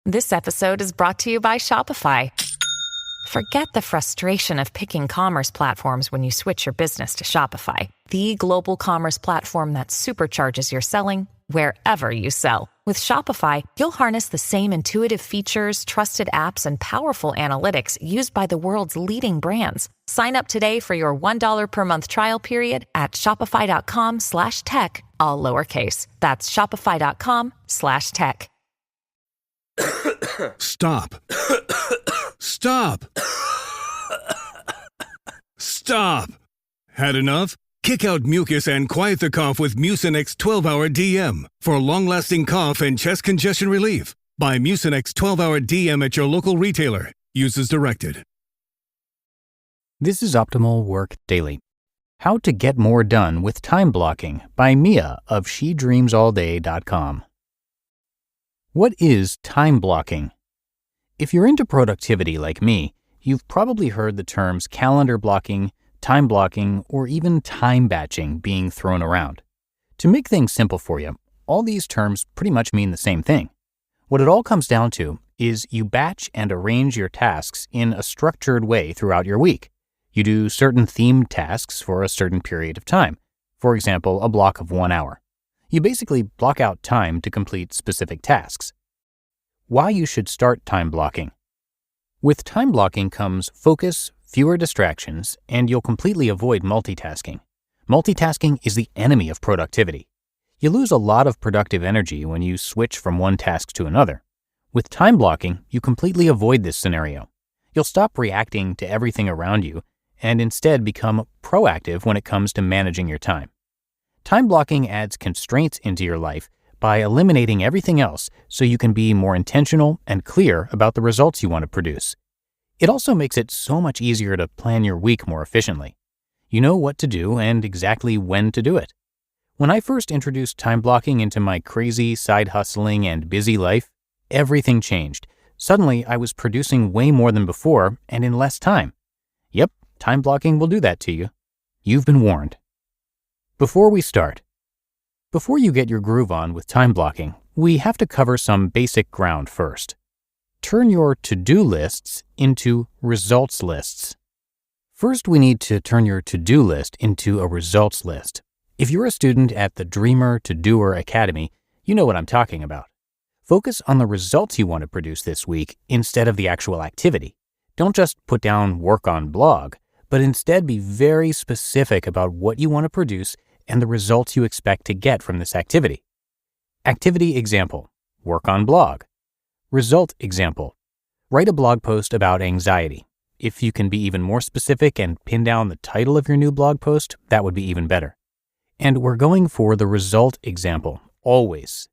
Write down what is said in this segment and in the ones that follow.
This episode is brought to you by Shopify. Forget the frustration of picking commerce platforms when you switch your business to Shopify, the global commerce platform that supercharges your selling wherever you sell. With Shopify, you'll harness the same intuitive features, trusted apps, and powerful analytics used by the world's leading brands. Sign up today for your $1 per month trial period at shopify.com/tech, all lowercase. That's shopify.com/tech. Stop. Stop. Stop. Had enough? Kick out mucus and quiet the cough with Mucinex 12-Hour DM for long-lasting cough and chest congestion relief. Buy Mucinex 12-Hour DM at your local retailer. Use as directed. This is Optimal Work Daily. How to Get More Done with Time Blocking by Mia of SheDreamsAllDay.com. What is time blocking? If you're into productivity like me, you've probably heard the terms calendar blocking, time blocking, or even time batching being thrown around. To make things simple for you, all these terms pretty much mean the same thing. What it all comes down to is you batch and arrange your tasks in a structured way throughout your week. You do certain themed tasks for a certain period of time, for example, a block of 1 hour. You basically block out time to complete specific tasks. Why you should start time blocking. With time blocking comes focus, fewer distractions, and you'll completely avoid multitasking. Multitasking is the enemy of productivity. You lose a lot of productive energy when you switch from one task to another. With time blocking, you completely avoid this scenario. You'll stop reacting to everything around you and instead become proactive when it comes to managing your time. Time blocking adds constraints into your life by eliminating everything else so you can be more intentional and clear about the results you want to produce. It also makes it so much easier to plan your week more efficiently. You know what to do and exactly when to do it. When I first introduced time blocking into my crazy, side-hustling, and busy life, everything changed. Suddenly, I was producing way more than before and in less time. Yep, time blocking will do that to you. You've been warned. Before we start, before you get your groove on with time blocking, we have to cover some basic ground first. Turn your to-do lists into results lists. First, we need to turn your to-do list into a results list. If you're a student at the Dreamer to Doer Academy, you know what I'm talking about. Focus on the results you want to produce this week instead of the actual activity. Don't just put down work on blog, but instead be very specific about what you want to produce and the results you expect to get from this activity. Activity example, work on blog. Result example, write a blog post about anxiety. If you can be even more specific and pin down the title of your new blog post, that would be even better. And we're going for the result example, always.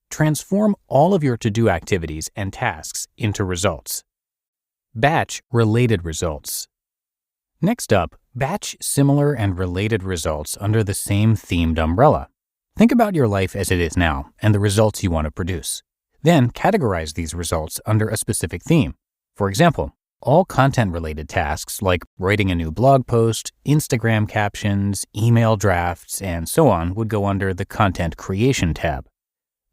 Transform all of your to-do activities and tasks into results. Batch related results. Next up, batch similar and related results under the same themed umbrella. Think about your life as it is now and the results you want to produce. Then categorize these results under a specific theme. For example, all content-related tasks like writing a new blog post, Instagram captions, email drafts, and so on would go under the Content Creation tab.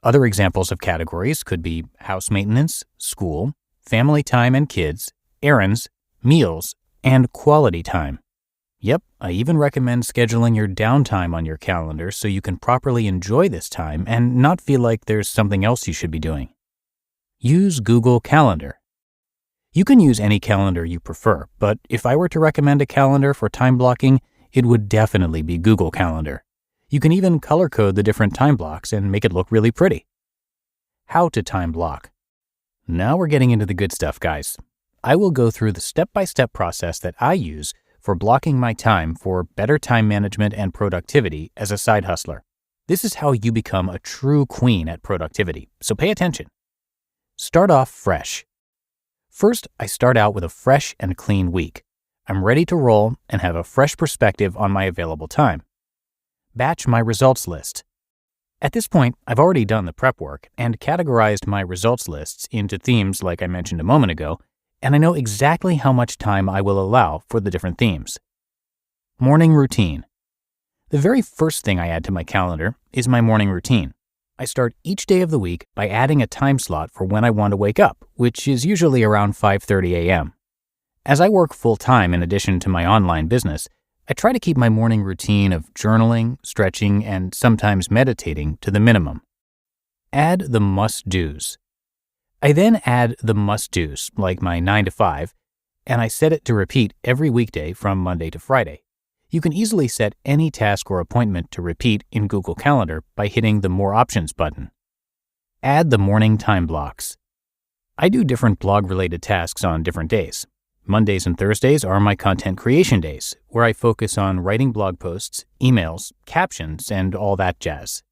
Other examples of categories could be house maintenance, school, family time and kids, errands, meals, and quality time. Yep, I even recommend scheduling your downtime on your calendar so you can properly enjoy this time and not feel like there's something else you should be doing. Use Google Calendar. You can use any calendar you prefer, but if I were to recommend a calendar for time blocking, it would definitely be Google Calendar. You can even color code the different time blocks and make it look really pretty. How to time block. Now we're getting into the good stuff, guys. I will go through the step-by-step process that I use for blocking my time for better time management and productivity as a side hustler. This is how you become a true queen at productivity, so pay attention. Start off fresh. First, I start out with a fresh and clean week. I'm ready to roll and have a fresh perspective on my available time. Batch my results list. At this point, I've already done the prep work and categorized my results lists into themes like I mentioned a moment ago, and I know exactly how much time I will allow for the different themes. Morning routine. The very first thing I add to my calendar is my morning routine. I start each day of the week by adding a time slot for when I want to wake up, which is usually around 5:30 a.m. As I work full-time in addition to my online business, I try to keep my morning routine of journaling, stretching, and sometimes meditating to the minimum. Add the must-dos. I then add the must-dos, like my 9 to 5, and I set it to repeat every weekday from Monday to Friday. You can easily set any task or appointment to repeat in Google Calendar by hitting the More Options button. Add the morning time blocks. I do different blog-related tasks on different days. Mondays and Thursdays are my content creation days, where I focus on writing blog posts, emails, captions, and all that jazz.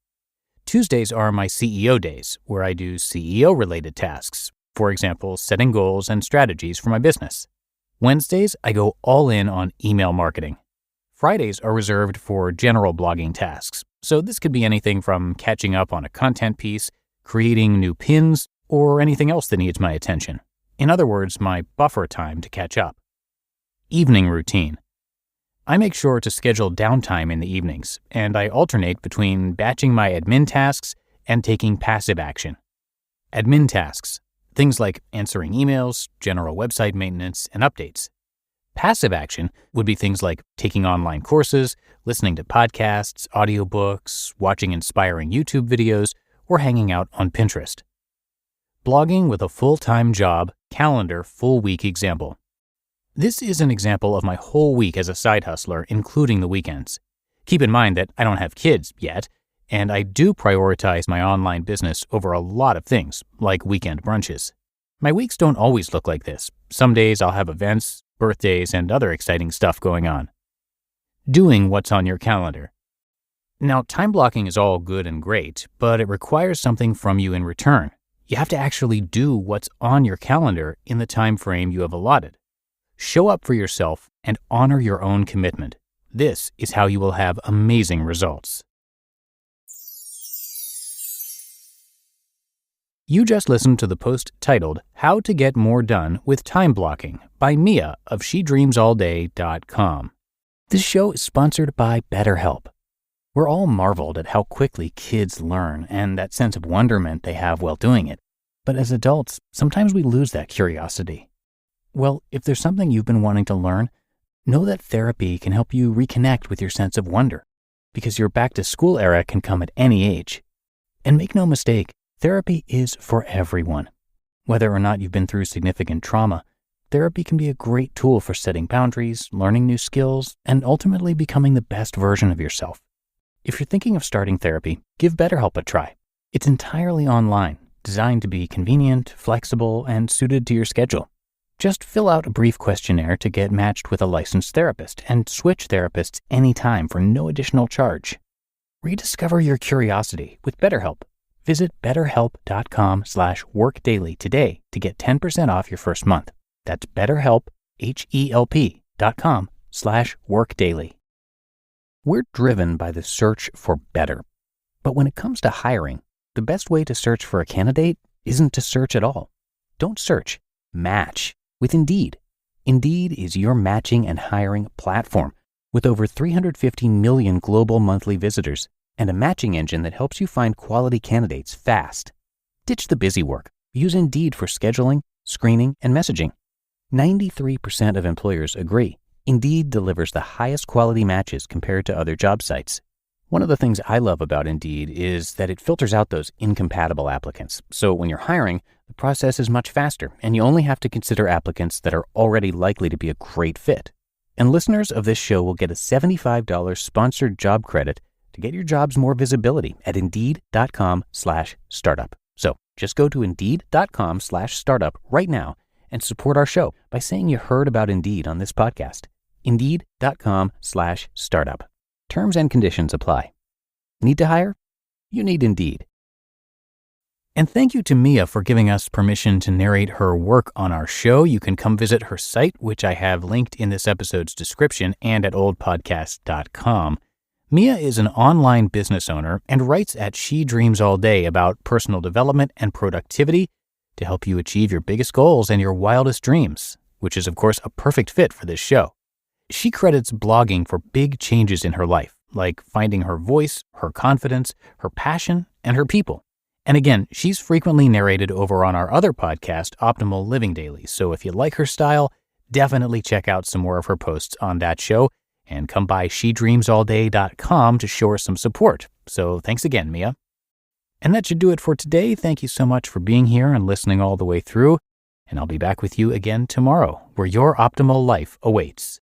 Tuesdays are my CEO days, where I do CEO-related tasks, for example, setting goals and strategies for my business. Wednesdays, I go all in on email marketing. Fridays are reserved for general blogging tasks, so this could be anything from catching up on a content piece, creating new pins, or anything else that needs my attention. In other words, my buffer time to catch up. Evening routine. I make sure to schedule downtime in the evenings, and I alternate between batching my admin tasks and taking passive action. Admin tasks, things like answering emails, general website maintenance, and updates. Passive action would be things like taking online courses, listening to podcasts, audiobooks, watching inspiring YouTube videos, or hanging out on Pinterest. Blogging with a full-time job, calendar, full week example. This is an example of my whole week as a side hustler, including the weekends. Keep in mind that I don't have kids yet, and I do prioritize my online business over a lot of things, like weekend brunches. My weeks don't always look like this. Some days I'll have events, birthdays, and other exciting stuff going on. Doing what's on your calendar. Now, time blocking is all good and great, but it requires something from you in return. You have to actually do what's on your calendar in the time frame you have allotted. Show up for yourself and honor your own commitment. This is how you will have amazing results. You just listened to the post titled How to Get More Done with Time Blocking by Mia of SheDreamsAllDay.com. This show is sponsored by BetterHelp. We're all marveled at how quickly kids learn and that sense of wonderment they have while doing it. But as adults, sometimes we lose that curiosity. Well, if there's something you've been wanting to learn, know that therapy can help you reconnect with your sense of wonder, because your back-to-school era can come at any age. And make no mistake, therapy is for everyone. Whether or not you've been through significant trauma, therapy can be a great tool for setting boundaries, learning new skills, and ultimately becoming the best version of yourself. If you're thinking of starting therapy, give BetterHelp a try. It's entirely online, designed to be convenient, flexible, and suited to your schedule. Just fill out a brief questionnaire to get matched with a licensed therapist and switch therapists anytime for no additional charge. Rediscover your curiosity with BetterHelp. Visit betterhelp.com/workdaily today to get 10% off your first month. That's BetterHelp, HELP.com/workdaily. We're driven by the search for better. But when it comes to hiring, the best way to search for a candidate isn't to search at all. Don't search, match with Indeed. Indeed is your matching and hiring platform with over 350 million global monthly visitors and a matching engine that helps you find quality candidates fast. Ditch the busy work. Use Indeed for scheduling, screening, and messaging. 93% of employers agree. Indeed delivers the highest quality matches compared to other job sites. One of the things I love about Indeed is that it filters out those incompatible applicants. So when you're hiring, the process is much faster, and you only have to consider applicants that are already likely to be a great fit. And listeners of this show will get a $75 sponsored job credit to get your jobs more visibility at Indeed.com/startup. So just go to Indeed.com/startup right now and support our show by saying you heard about Indeed on this podcast. Indeed.com/startup. Terms and conditions apply. Need to hire? You need Indeed. And thank you to Mia for giving us permission to narrate her work on our show. You can come visit her site, which I have linked in this episode's description and at oldpodcast.com. Mia is an online business owner and writes at She Dreams All Day about personal development and productivity to help you achieve your biggest goals and your wildest dreams, which is, of course, a perfect fit for this show. She credits blogging for big changes in her life, like finding her voice, her confidence, her passion, and her people. And again, she's frequently narrated over on our other podcast, Optimal Living Daily. So if you like her style, definitely check out some more of her posts on that show and come by shedreamsallday.com to show her some support. So thanks again, Mia. And that should do it for today. Thank you so much for being here and listening all the way through. And I'll be back with you again tomorrow, where your optimal life awaits.